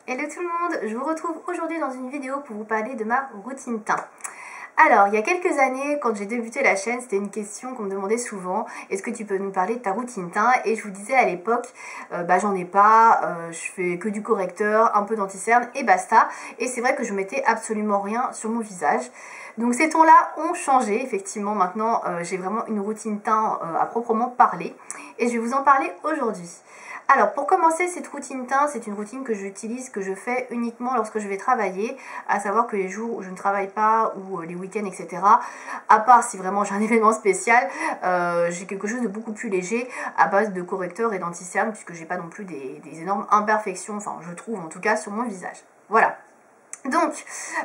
Hello tout le monde, je vous retrouve aujourd'hui dans une vidéo pour vous parler de ma routine teint. Alors, il y a quelques années, quand j'ai débuté la chaîne, c'était une question qu'on me demandait souvent. Est-ce que tu peux nous parler de ta routine teint? Et je vous disais à l'époque, j'en ai pas, je fais que du correcteur, un peu d'anti-cerne et basta. Et c'est vrai que je mettais absolument rien sur mon visage. Donc ces tons-là ont changé, effectivement. Maintenant, j'ai vraiment une routine teint à proprement parler. Et je vais vous en parler aujourd'hui. Alors pour commencer, cette routine teint, c'est une routine que j'utilise, que je fais uniquement lorsque je vais travailler, à savoir que les jours où je ne travaille pas ou les week-ends, etc. À part si vraiment j'ai un événement spécial, j'ai quelque chose de beaucoup plus léger à base de correcteur et d'anti-cerne, puisque j'ai pas non plus des énormes imperfections, enfin je trouve en tout cas sur mon visage. Voilà. Donc,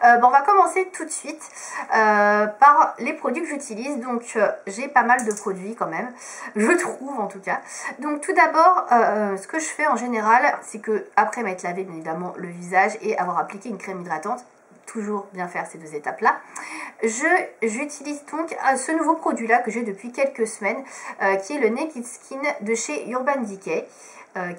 on va commencer tout de suite par les produits que j'utilise. Donc, j'ai pas mal de produits quand même, je trouve en tout cas. Donc, tout d'abord, ce que je fais en général, c'est que après m'être lavé bien évidemment le visage et avoir appliqué une crème hydratante, toujours bien faire ces deux étapes-là, j'utilise donc ce nouveau produit-là que j'ai depuis quelques semaines, qui est le Naked Skin de chez Urban Decay,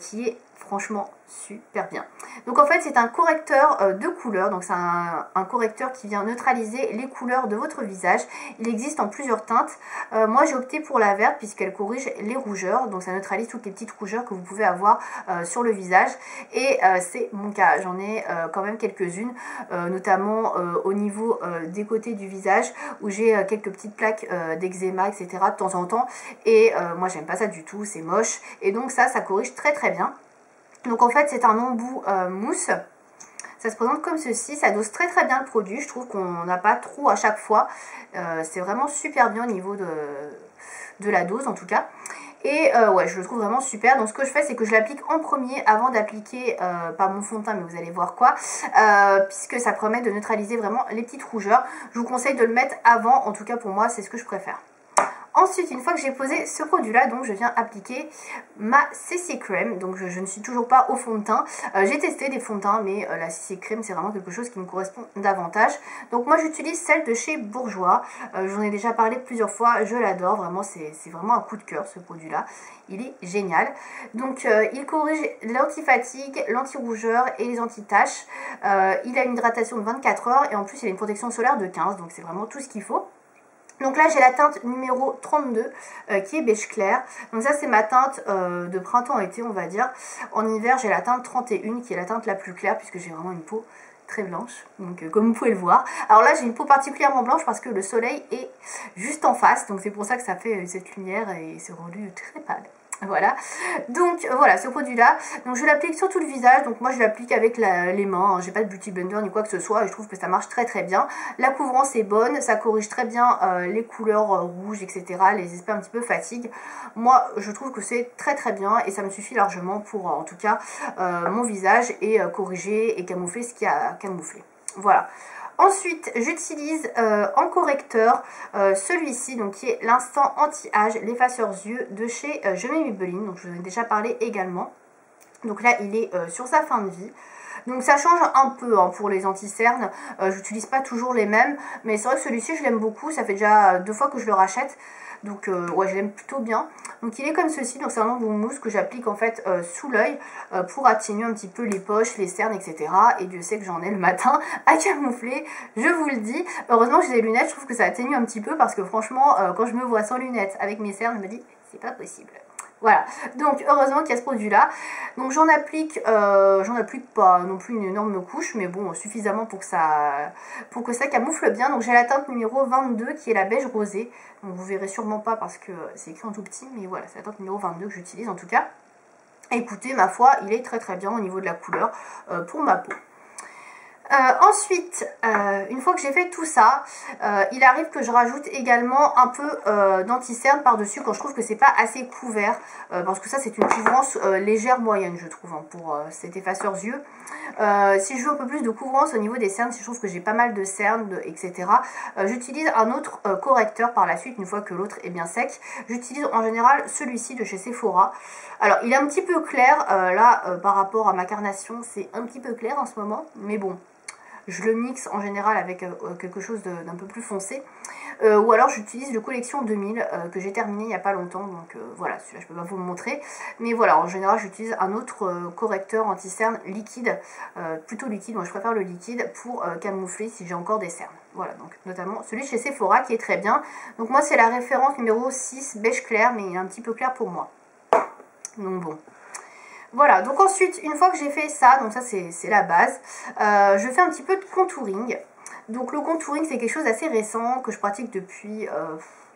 qui est franchement super bien. Donc en fait c'est un correcteur de couleurs, donc c'est un correcteur qui vient neutraliser les couleurs de votre visage. Il existe en plusieurs teintes. Moi j'ai opté pour la verte puisqu'elle corrige les rougeurs, donc ça neutralise toutes les petites rougeurs que vous pouvez avoir sur le visage, et c'est mon cas. J'en ai quand même quelques-unes, notamment au niveau des côtés du visage où j'ai quelques petites plaques d'eczéma, etc. de temps en temps, et moi j'aime pas ça du tout, c'est moche, et donc ça corrige très très bien. Donc en fait c'est un embout mousse, ça se présente comme ceci, ça dose très très bien le produit, je trouve qu'on n'a pas trop à chaque fois, c'est vraiment super bien au niveau de la dose en tout cas. Et ouais, je le trouve vraiment super. Donc ce que je fais, c'est que je l'applique en premier avant d'appliquer, pas mon fond de teint, mais vous allez voir quoi, puisque ça permet de neutraliser vraiment les petites rougeurs. Je vous conseille de le mettre avant, en tout cas pour moi c'est ce que je préfère. Ensuite, une fois que j'ai posé ce produit-là, donc je viens appliquer ma CC Crème. Donc je ne suis toujours pas au fond de teint. J'ai testé des fonds de teint, mais la CC Crème, c'est vraiment quelque chose qui me correspond davantage. Donc moi, j'utilise celle de chez Bourjois. J'en ai déjà parlé plusieurs fois, je l'adore. Vraiment, c'est vraiment un coup de cœur, ce produit-là. Il est génial. Donc il corrige l'anti-fatigue, l'anti-rougeur et les anti-taches. Il a une hydratation de 24 heures et en plus, il a une protection solaire de 15. Donc c'est vraiment tout ce qu'il faut. Donc là j'ai la teinte numéro 32 qui est beige clair. Donc ça c'est ma teinte de printemps-été on va dire. En hiver j'ai la teinte 31 qui est la teinte la plus claire puisque j'ai vraiment une peau très blanche. Donc comme vous pouvez le voir. Alors là j'ai une peau particulièrement blanche parce que le soleil est juste en face. Donc c'est pour ça que ça fait cette lumière et c'est rendu très pâle. Voilà, donc voilà ce produit là, donc je l'applique sur tout le visage, donc moi je l'applique avec les mains, hein. J'ai pas de beauty blender ni quoi que ce soit et je trouve que ça marche très très bien. La couvrance est bonne, ça corrige très bien les couleurs rouges, etc., les aspects un petit peu fatigue. Moi je trouve que c'est très très bien et ça me suffit largement pour en tout cas mon visage et corriger et camoufler ce qu'il y a à camoufler. Voilà. Ensuite, j'utilise en correcteur celui-ci, donc qui est l'instant anti-âge, l'effaceur yeux de chez Je mets Maybelline, donc je vous en ai déjà parlé également. Donc là, il est sur sa fin de vie. Donc ça change un peu hein, pour les anti-cernes, j'utilise pas toujours les mêmes, mais c'est vrai que celui-ci je l'aime beaucoup, ça fait déjà 2 fois que je le rachète. Donc ouais, je l'aime plutôt bien. Donc il est comme ceci, donc c'est un embout mousse que j'applique en fait sous l'œil pour atténuer un petit peu les poches, les cernes, etc. Et Dieu sait que j'en ai le matin à camoufler, je vous le dis. Heureusement que j'ai des lunettes, je trouve que ça atténue un petit peu parce que franchement, quand je me vois sans lunettes avec mes cernes, je me dis c'est pas possible. Voilà, donc heureusement qu'il y a ce produit là. Donc j'en applique pas non plus une énorme couche, mais bon, suffisamment pour que ça camoufle bien. Donc j'ai la teinte numéro 22 qui est la beige rosée. Donc vous verrez sûrement pas parce que c'est écrit en tout petit, mais voilà, c'est la teinte numéro 22 que j'utilise en tout cas. Écoutez, ma foi, il est très très bien au niveau de la couleur pour ma peau. Ensuite, une fois que j'ai fait tout ça, il arrive que je rajoute également un peu d'anti-cerne par-dessus quand je trouve que c'est pas assez couvert, parce que ça c'est une couvrance légère moyenne je trouve hein, pour cet effaceur yeux. Si je veux un peu plus de couvrance au niveau des cernes, si je trouve que j'ai pas mal de cernes, etc., j'utilise un autre correcteur par la suite une fois que l'autre est bien sec. J'utilise en général celui-ci de chez Sephora. Alors il est un petit peu clair, là par rapport à ma carnation c'est un petit peu clair en ce moment, mais bon. je le mixe en général avec quelque chose d'un peu plus foncé. Ou alors j'utilise le collection 2000 que j'ai terminé il n'y a pas longtemps, donc voilà, celui-là je peux pas vous le montrer, mais voilà, en général j'utilise un autre correcteur anti-cerne liquide, plutôt liquide, moi je préfère le liquide pour camoufler si j'ai encore des cernes. Voilà, donc notamment celui chez Sephora qui est très bien. Donc moi c'est la référence numéro 6, beige clair, mais il est un petit peu clair pour moi. Donc bon. Voilà, donc ensuite, une fois que j'ai fait ça, donc ça c'est la base, je fais un petit peu de contouring. Donc le contouring c'est quelque chose d'assez récent que je pratique depuis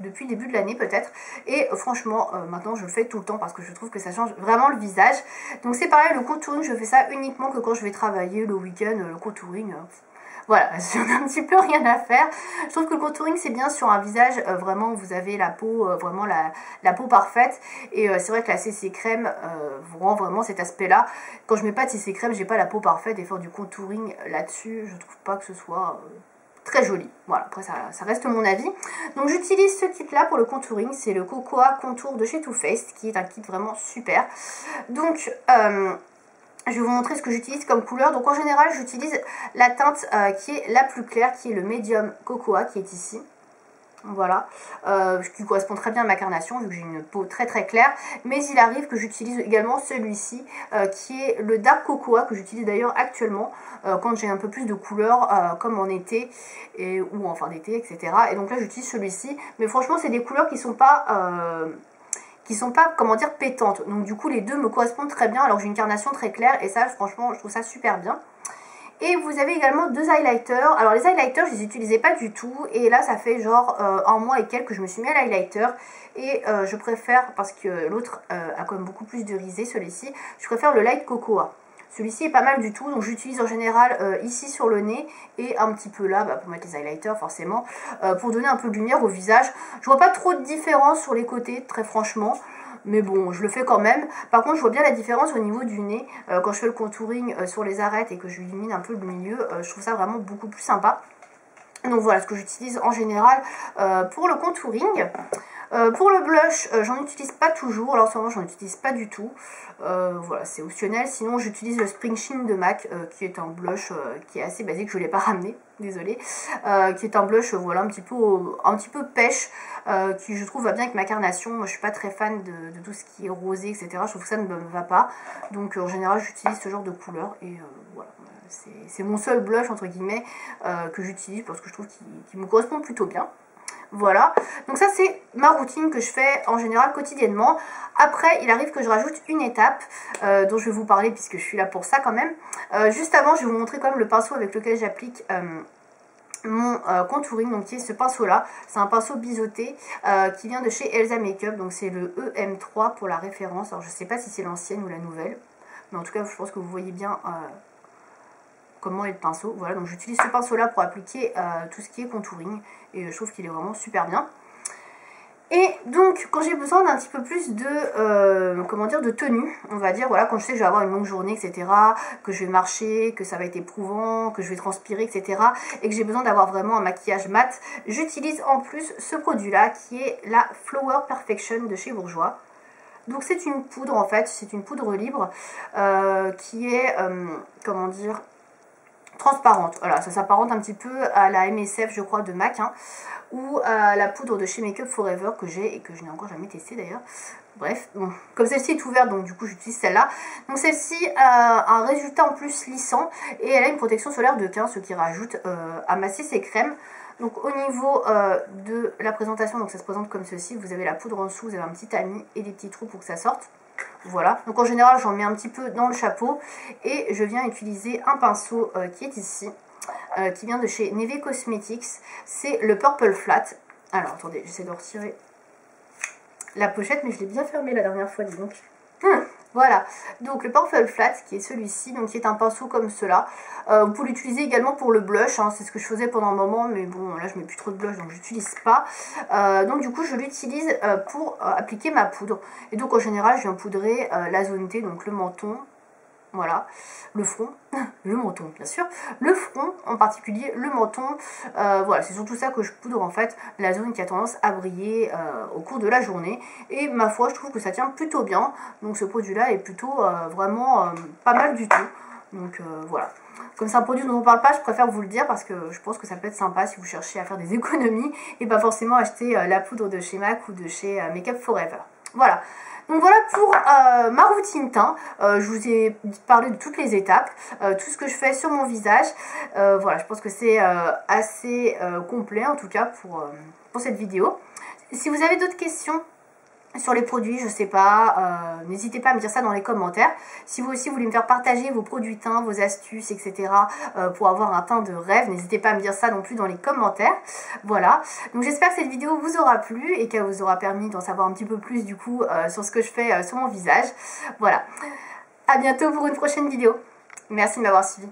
le début de l'année peut-être. Et franchement maintenant je le fais tout le temps parce que je trouve que ça change vraiment le visage. Donc c'est pareil, le contouring je fais ça uniquement que quand je vais travailler le week-end, le contouring... Voilà, j'en ai un petit peu rien à faire. Je trouve que le contouring c'est bien sur un visage vraiment où vous avez la peau, vraiment la peau parfaite. Et c'est vrai que la CC crème vous rend vraiment cet aspect là. Quand je mets pas de CC crème, j'ai pas la peau parfaite et faire du contouring là-dessus, je trouve pas que ce soit très joli. Voilà, après ça reste mon avis. Donc j'utilise ce kit là pour le contouring, c'est le Cocoa Contour de chez Too Faced qui est un kit vraiment super. Donc... je vais vous montrer ce que j'utilise comme couleur. Donc en général j'utilise la teinte qui est la plus claire, qui est le Medium Cocoa qui est ici. Voilà, qui correspond très bien à ma carnation vu que j'ai une peau très très claire. Mais il arrive que j'utilise également celui-ci qui est le Dark Cocoa, que j'utilise d'ailleurs actuellement quand j'ai un peu plus de couleurs comme en été ou en fin d'été, etc. Et donc là j'utilise celui-ci. Mais franchement c'est des couleurs qui sont pas... comment dire, pétantes. Donc du coup les deux me correspondent très bien alors que j'ai une carnation très claire et ça franchement je trouve ça super bien. Et vous avez également deux highlighters. Alors les highlighters je les utilisais pas du tout et là ça fait genre un mois et quelques que je me suis mis à l'highlighter et je préfère, parce que l'autre a quand même beaucoup plus de risé, celui-ci, je préfère le Light Cocoa. Celui-ci est pas mal du tout, donc j'utilise en général ici sur le nez et un petit peu là pour mettre les highlighters forcément, pour donner un peu de lumière au visage. Je vois pas trop de différence sur les côtés, très franchement, mais bon, je le fais quand même. Par contre, je vois bien la différence au niveau du nez, quand je fais le contouring sur les arêtes et que je illumine un peu le milieu, je trouve ça vraiment beaucoup plus sympa. Donc voilà ce que j'utilise en général pour le contouring. Pour le blush, j'en utilise pas toujours, alors en ce moment j'en utilise pas du tout, voilà c'est optionnel. Sinon j'utilise le Spring Sheen de MAC qui est un blush qui est assez basique, je ne l'ai pas ramené, désolée, qui est un blush voilà un petit peu pêche, qui je trouve va bien avec ma carnation. Moi je suis pas très fan de tout ce qui est rosé etc, je trouve que ça ne me va pas, donc en général j'utilise ce genre de couleur et voilà. C'est mon seul blush entre guillemets que j'utilise parce que je trouve qu'il me correspond plutôt bien. Voilà, donc ça c'est ma routine que je fais en général quotidiennement. Après il arrive que je rajoute une étape dont je vais vous parler puisque je suis là pour ça quand même. Juste avant je vais vous montrer quand même le pinceau avec lequel j'applique mon contouring, donc qui est ce pinceau là. C'est un pinceau biseauté qui vient de chez Elsa Makeup, donc c'est le EM3 pour la référence. Alors je sais pas si c'est l'ancienne ou la nouvelle, mais en tout cas je pense que vous voyez bien comment est le pinceau. Voilà, donc j'utilise ce pinceau là pour appliquer tout ce qui est contouring et je trouve qu'il est vraiment super bien. Et donc quand j'ai besoin d'un petit peu plus de comment dire, de tenue, on va dire, voilà, quand je sais que je vais avoir une longue journée etc, que je vais marcher, que ça va être éprouvant, que je vais transpirer etc, et que j'ai besoin d'avoir vraiment un maquillage mat, j'utilise en plus ce produit là qui est la Flower Perfection de chez Bourjois. Donc c'est une poudre en fait, c'est une poudre libre qui est comment dire, transparente. Voilà, ça s'apparente un petit peu à la MSF je crois de MAC, hein, ou à la poudre de chez Make Up Forever que j'ai et que je n'ai encore jamais testé d'ailleurs. Bref, bon, comme celle-ci est ouverte donc du coup j'utilise celle-là. Donc celle-ci a un résultat en plus lissant et elle a une protection solaire de 15, ce qui rajoute à ma CC crème. Donc au niveau de la présentation, donc ça se présente comme ceci, vous avez la poudre en dessous, vous avez un petit tamis et des petits trous pour que ça sorte. Voilà, donc en général j'en mets un petit peu dans le chapeau et je viens utiliser un pinceau qui est ici, qui vient de chez Neve Cosmetics, c'est le Purple Flat. Alors attendez, j'essaie de retirer la pochette mais je l'ai bien fermée la dernière fois, dis donc. Voilà, donc le Purple Flat qui est celui-ci, donc qui est un pinceau comme cela. Vous pouvez l'utiliser également pour le blush, hein, c'est ce que je faisais pendant un moment, mais bon là je mets plus trop de blush donc je l'utilise pas. Donc du coup je l'utilise pour appliquer ma poudre. Et donc en général je viens poudrer la zone T, donc le menton. Voilà, le front, le menton bien sûr, le front en particulier, le menton, voilà, c'est surtout ça que je poudre en fait, la zone qui a tendance à briller au cours de la journée. Et ma foi, je trouve que ça tient plutôt bien, donc ce produit là est plutôt vraiment pas mal du tout. Donc voilà. Comme c'est un produit dont on ne parle pas, je préfère vous le dire parce que je pense que ça peut être sympa si vous cherchez à faire des économies et pas forcément acheter la poudre de chez MAC ou de chez Make Up Forever. Voilà. Donc voilà pour ma routine teint. Je vous ai parlé de toutes les étapes, tout ce que je fais sur mon visage. Voilà, je pense que c'est assez complet en tout cas pour cette vidéo. Si vous avez d'autres questions sur les produits, je sais pas, n'hésitez pas à me dire ça dans les commentaires. Si vous aussi voulez me faire partager vos produits teints, vos astuces, etc. Pour avoir un teint de rêve, n'hésitez pas à me dire ça non plus dans les commentaires. Voilà, donc j'espère que cette vidéo vous aura plu et qu'elle vous aura permis d'en savoir un petit peu plus du coup sur ce que je fais sur mon visage. Voilà, à bientôt pour une prochaine vidéo. Merci de m'avoir suivi.